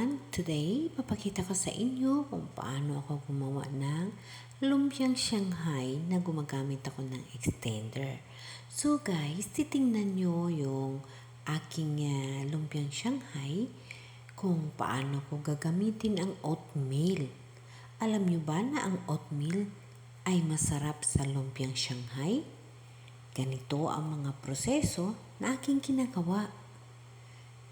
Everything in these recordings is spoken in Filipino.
everyone! Today, papakita ko sa inyo kung paano ako gumawa ng lumpiang Shanghai na gumagamit ako ng extender. So guys, titingnan nyo yung aking lumpiang Shanghai kung paano ko gagamitin ang oatmeal. Alam nyo ba na ang oatmeal ay masarap sa lumpiang Shanghai? Ganito ang mga proseso na aking ginagawa.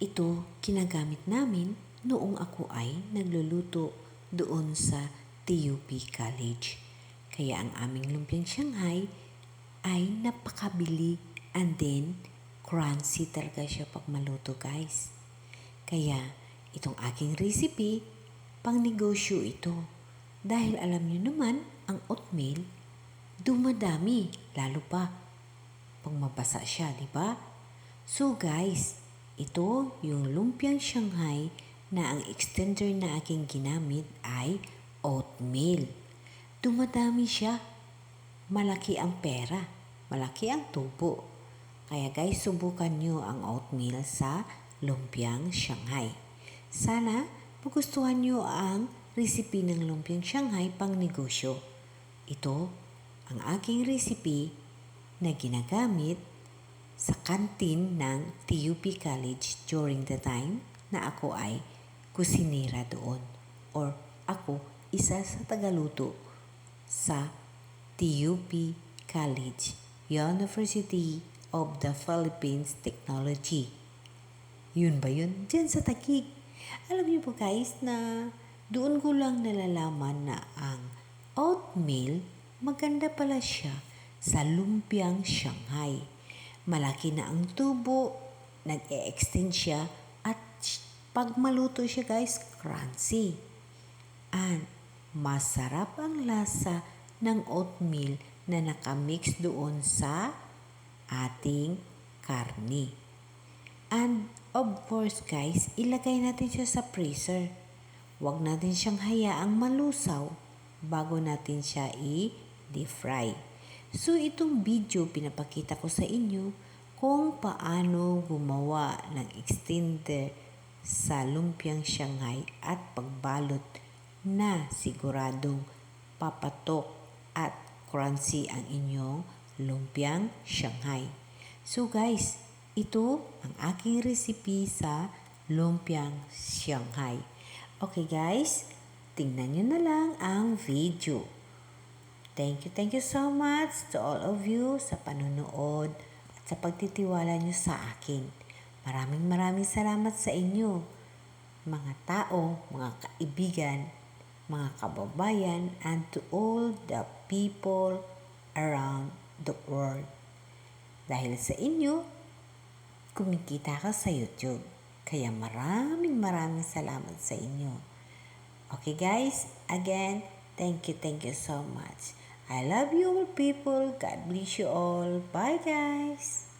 Ito ginagamit namin noong ako ay nagluluto doon sa TUP College. Kaya ang aming lumpiang Shanghai ay napakabili and then crunchy talaga siya pag maluto guys. Kaya itong aking recipe, pang negosyo ito. Dahil alam niyo naman ang oatmeal dumadami lalo pa pag mabasa siya, di ba? So guys, ito yung lumpiang Shanghai na ang extender na aking ginamit ay oatmeal. Dumadami siya. Malaki ang pera. Malaki ang tubo. Kaya guys, subukan nyo ang oatmeal sa lumpiang Shanghai. Sana magustuhan nyo ang recipe ng lumpiang Shanghai pang negosyo. Ito ang aking recipe na ginagamit sa kantin ng TUP College during the time na ako ay kusinera doon or ako isa sa tagaluto sa TUP College, University of the Philippines Technology. Yun ba yun? Diyan sa Taguig. Alam niyo po guys na doon ko lang nalalaman na ang oatmeal maganda pala siya sa lumpiang Shanghai. Malaki na ang tubo, nag-e-extend siya, at pag maluto siya guys, crunchy. And masarap ang lasa ng oatmeal na nakamix doon sa ating karni. And of course guys, ilagay natin siya sa freezer. Huwag natin siyang hayaang malusaw bago natin siya i-deep fry. So itong video pinapakita ko sa inyo kung paano gumawa ng extender sa lumpiang Shanghai at pagbalot na siguradong papatok at crunchy ang inyong lumpiang Shanghai. So guys, ito ang aking recipe sa lumpiang Shanghai. Okay guys, tingnan nyo na lang ang video. Thank you so much to all of you sa panonood at sa pagtitiwala nyo sa akin. Maraming salamat sa inyo, mga tao, mga kaibigan, mga kababayan, and to all the people around the world. Dahil sa inyo, kumikita ka sa YouTube. Kaya maraming salamat sa inyo. Okay guys, again, thank you so much. I love you all people. God bless you all. Bye guys.